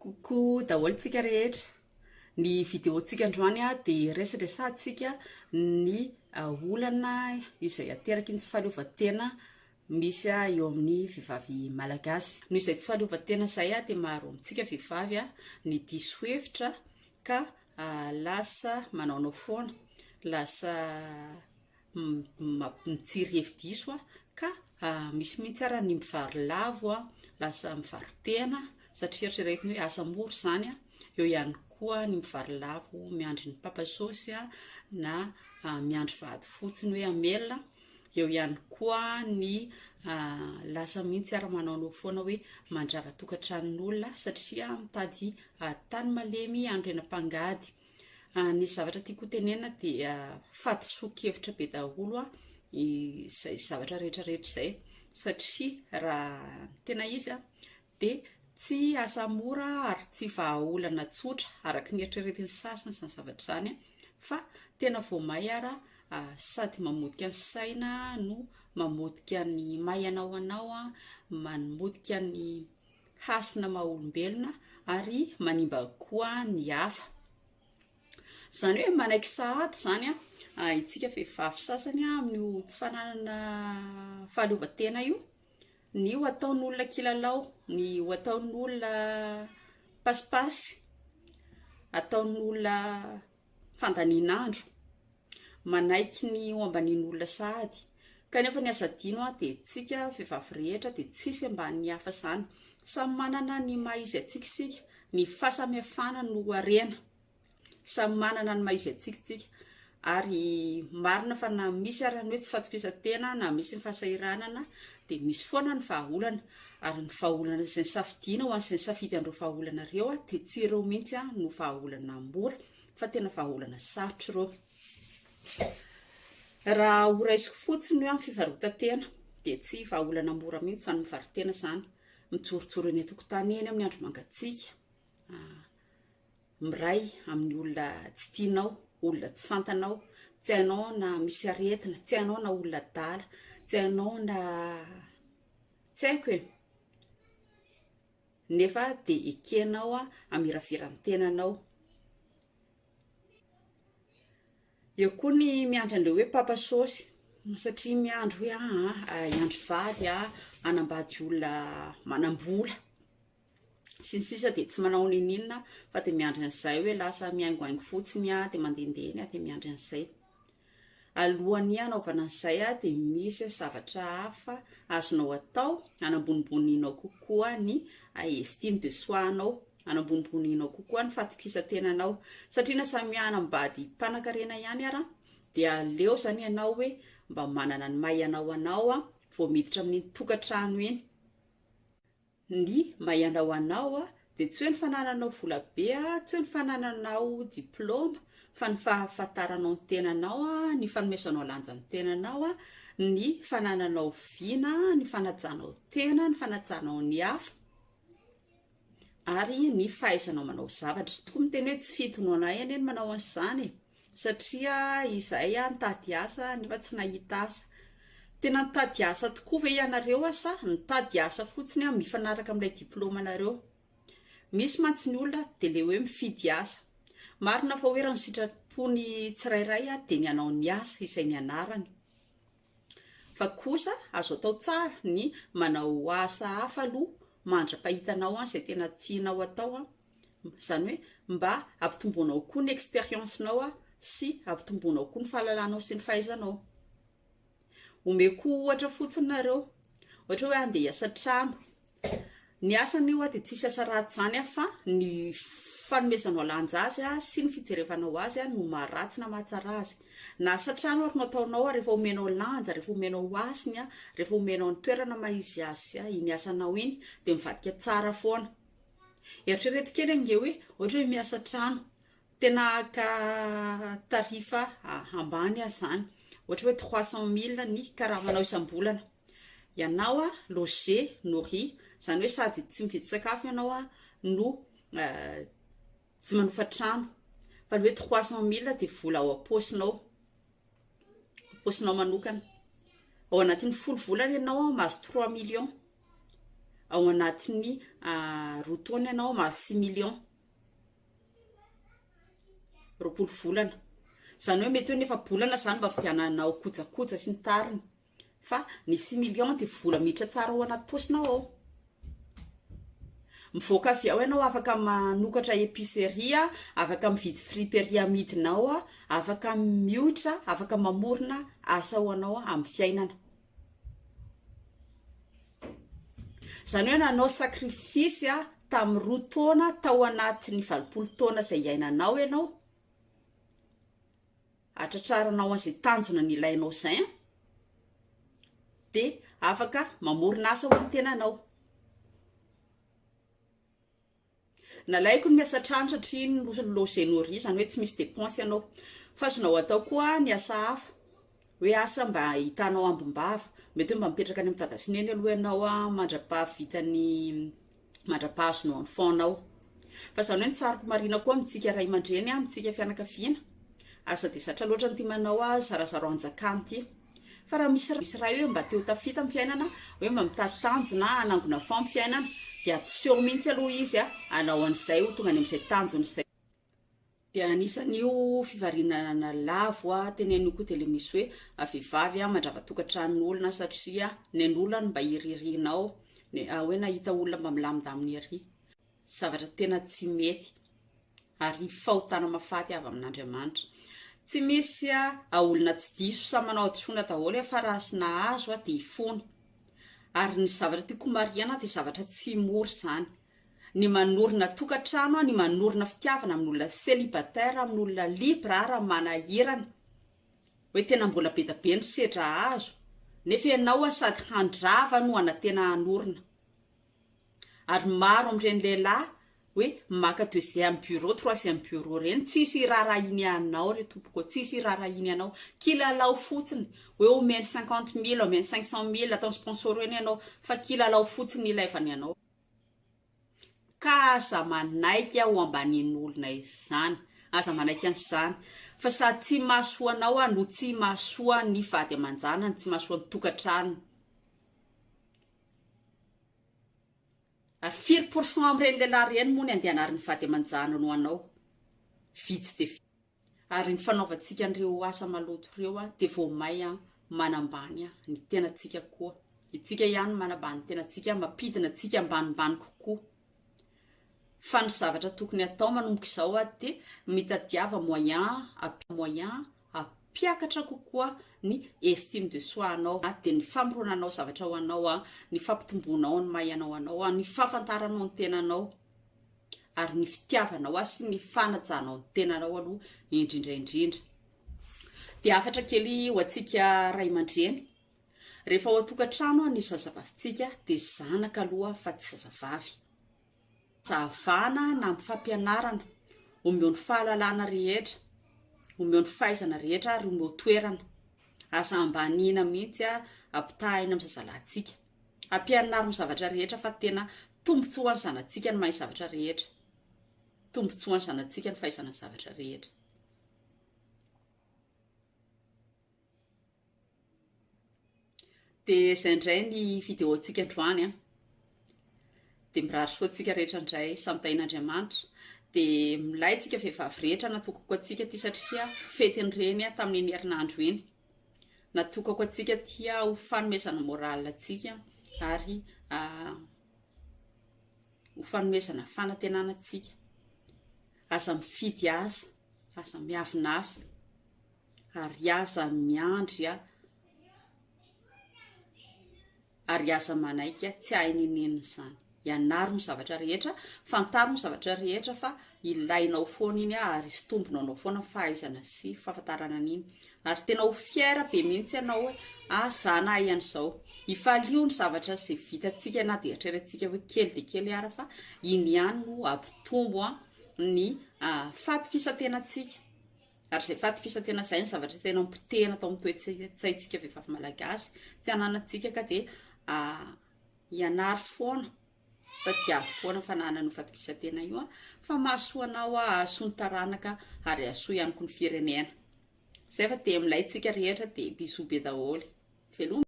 Coucou daholo tsika rehetra. Ny vidéontsika androany dia resadresantsika ny olana izay ateraky ny tsy fahaleovantena misy eo amin'ny vehivavy malagasy. Noho izay tsy fahaleovantena izay dia maro amintsika vehivavy ny diso hevitra ka lasa manaonao foana, lasa mitsiry hevi-diso ka misy mihitsy ara ny mivary lavo lasa mivary tena satria eritreretina hoe asa mora zany eo ihany koa ny mivary lavo miandry ny papasosy na miandry vady fotsiny hoe amelona, eo ihany koa ny lasa mihitsy ara manaonao foana hoe mandrava tokantranon'olona satria mitady tany malemy andrenam-pangady. Ny zavatra tiako tenena dia fatisoa-kevitra be daholo izay zavatra rehetrarehetra izay satria raha tena izy dia tsy asa mora ary tsy vahaolana tsotra araka ny eritreretin'ny sasany sy ny zavatra zany fa tena vao may ara sady mamodika ny saina no mamodika ny may anao mamodika ny hasina maha-olombelona ary manimba koa ny hafa. Zany hoe manaiky sahady zany itsika vehivavy sasany amin'io tsy fananana fahaleovantena io, ny ho ataon'olona kilalao, ny ho ataon'olona pasipasy, ataon'olona fandanian'andro, manaiky ny ho ambanian'olona sahady. Kanefa ny asa adino dia tsika vehivavy rehetra dia tsisy ambanin'ny hafa zany, samy manana ny maha izy antsika sika, ny fahasamihafana no harena, samy manana ny maha izy antsika tsika. Ary marina fa na misy arany hoe tsy fatokisantena na misy ny fahasahiranana dia misy foana ny vahaolana, ary ny vahaolana izay nisafidiana ho an'izay nisafidy andreo vahaolana ireo dia tsy ireo mihitsy no vahaolana mora fa tena vahaolana sarotra ireo. Raha ho raisiko fotsiny amin'ny fivarotantena dia tsy vahaolana mora mihitsy fa ny mivaritena zany, mijorojoro eny an-tokotany eny amin'ny andro mangatsiaka, miray amin'ny olona tsy tianao, olona tsy fantanao, tsy hainao na misy aretina, tsy hainao na olona dala, tsy hainao na tsy haiko nefa dia ekenao amiraviran'ny tenanao. Eo koa ny miandry an'ilay hoe papasosy satria miandry hoe hiandry vady hanambady olona manam-bola sy ny sisa dia tsy manao ninina fa dia miandry an'izay hoe lasa mihaingohaingo fotsiny dia mandendeny dia miandry an'izay. Alohan'ny hanaovana an'izay dia misy zavatra hafa azonao atao hanamboniboninao kokoa ny estime de soi-nao, hanamboniboninao kokoa ny fatokisan-tenanao satria na samy hanambady mpanan-karena ihany ara dia aleo zany ianao hoe mba manana ny maha ianao vao miditra amin'ny tokantrano iny. Ny maha ianao dia tsy hoe ny fanananao vola be, tsy hoe ny fanananao diplôma, fa ny fahafantaranao ny tenanao, ny fanomezanao lanja ny tenanao, ny fanananao viana, ny fanajanao tena, ny fanajanao ny hafa ary ny fahaizanao manao zavatra. Koa miteny hoe tsy fidinao eny manao an'izany satria izahay nitady asa nefa tsy nahita asa. Tena nitady asa tokoa ve ianareo sa nitady asa fotsiny mifanaraka amin'ilay diplômanareo? Misy mantsy ny olona dia le hoe mifidy asa. Marina fa hoe raha ny sitrapony tsirairay dia ny anao ny asa izay ny anarany. Fa kosa azo atao tsara ny manao asa hafa aloha mandra-pahitanao izay tena tianao atao, izany hoe mba ampitomboanao koa ny expérience-nao sy ampitomboanao koa ny fahalalanao sy ny fahaizanao. Omeko ohatra fotsiny nareo, ohatra hoe andeha hiasa trano, ny asany io dia tsisy asa ratsy zany fa ny fanomezanao lanja azy sy ny fijerevanao azy no maharatsy na mahatsara azy. Na asa trano ary no ataonao rehefa omenao lanja, rehefa omenao asiny, rehefa omenao ny toerana maha izy azy iny asanao iny dia mivadika tsara foana. Eritrereto kely ange hoe ohatra hoe miasa trano tena ka tarifa ambany zany, ohatra hoe 300 000 ny karamanao isam-bolana, ianao loger nourri, zany hoe sady tsy mividy sakafo ianao no tsy manofa trano, fa ny hoe 300 000 dia vola ao am-pôsinao manokana. Ao anatin'ny 10 volana ianao mahazo 3 millions, ao anatin'ny roa taona ianao ma 6 millions roapolo volana zany hoe mety hoe nefa bolana zany mba fidiananao kojakoja sy ny tariny fa ny 6 millions dia vola miditra tsara ao anaty paosinao ao. Mivoaka avy ao ianao afaka manokatra épicerie, afaka mividy friperia midinao, afaka miotra, afaka mamorona asa ho anao amin'ny fiainana. Zany hoe nanao sacrifice tamin'ny 2 taona tao anatin'ny 20 taona izay iainanao ianao, atratraranao an'izay tanjona ny ilainao izay dia afaka mamorona asa ho an'ny tenanao. Nalaiko ny miasa trano satria ny logénorie zany hoe tsy misy dépense ianao, fa azonao atao koa ny asa hafa hoe asa mba hitanao ambombava, mety hoe mba mipetraka any amin'ny tadasineny aloha ianao mandrapahazonao amin'ny fonao. Fa zany hoe ny tsaroko marina koa amintsika ray aman-dreny amintsika fianakaviana asa dia zatra loatra ny timanao zarazaro anjakany ty, fa raha misy raha hoe mba teo tafita amin'ny fiainana hoe mba mitady tanjona anangona fo amin'ny fiainana dia attention mihitsy aloha izy anao an'izay ho tonga any amin'izay tanjona izay. Dia anisan'io fivarinana lavo teneniko koa dia le misy hoe vehivavy mandrava tokantranon'olona satria ny an'olona mba hiririnao hoe nahita olona mba milamindaminy ery, zavatra tena tsy mety ary fahotana mafaty avy amin'Andriamanitra. Tsy misy olona tsy diso sa manao adisona daholo fa raha sy nahazo dia hifony. Ary ny zavatra tiako mariana dia zavatra tsy mora zany. Ny manorina tokantrano, ny manorina fitiavana amin'olona célibataire, amin'olona libre raha manahirana hoe tena mbola be da be ny sedra azo, nefa ianao sady handrava no anatena hanorina. Ary maro amin'ireny lehilahy hoe maka 2e bureau 3e bureau reny, tsisy raharainy anao re tompoko, tsisy raharainy anao, kilalao fotsiny hoe omeny 50 000, omeny 500 000 atao sponsor eny ianao, fa kilalao fotsiny ilaivany anao. Ka aza manaiky ho ambanin'olona izany, aza manaiky an'izany, fa sady tsy mahasoa anao no tsy mahasoa ny vady aman-janany, tsy mahasoa ny tokantrano. Ary 4% amin'ireny lehilahy reny moa ny andehanary ny vady aman-janany ho anao, vitsy dia vitsy. Ary ny fanaovantsika an'ireo asa maloto ireo dia vao may manambany ny tenantsika koa. Itsika ihany manambany tenantsika, mampidina antsika ambanimbany kokoa. Fa ny zavatra tokony atao manomboka izao dia mitadiava moyen ampiakatra kokoa ny estime de soi anao, dia ny famoronanao zavatra ho anao, ny fampitomboanao ny mahay-anao anao, ny fahafantaranao ny tenanao, ary ny fitiavanao sy ny fanajanao ny tenanao aloha indrindra indrindra. Dia afatra kely ho antsika ray aman-dreny, rehefa ao an-tokantrano ny zazavavintsika dia zanaka aloha fa tsy zazavavy. Zavana na amin'ny fampianarana, omeo ny fahalalana rehetra, omeo ny fahaizana rehetra ary omeo toerana. Aza ambanina mihitsy ampitahina amin'ny zazalahintsika, ampianarina ny zavatra rehetra fa tena tombontsoa ny zanantsika ny mahay zavatra rehetra, tombontsoa ny zanantsika ny fahaizana ny zavatra rehetra. Dia izay indray ny videontsika androany dia mirary soantsika rehetra indray samy tahin'Andriamanitra, dia milayntsika vehivavy rehetra natokako antsika ty satria fetin'ireny tamin'ny herinandro iny, natokako antsika tia ho fanomezana moral antsika ary ho fanomezana fanantenana antsika. Aza mifidy aza, aza miavina aza, ary aza miandry ary aza manaiky tsy hahinenena izany. Ianaro ny zavatra rehetra, fantaro ny zavatra rehetra, fa ilainao foana iny ary sy tombonao anao foana fahaizana sy fahafantarana an'iny. Ary tena ho fiera be mihitsy ianao hoe zah nahay an'izao. Ifalio ny zavatra izay vitantsika na dia eritreretintsika hoe kely dia kely ara, fa iny ihany no ampitombo ny fatokisan-tenantsika. Ary izay fatokisan-tena izay ny zavatra tena mipitena atao amin'ny toe-tsaintsika vehivavy malagasy, tsy ananantsika ka dia ianary foana, tadiavy foana fananana ny fatokisa-tena io, fa mahasoa anao ahasoa ny taranaka ary ahasoa ihany koa ny firenena. Izay fa dia milayntsika rehetra dia bisou be daholo. Veloma.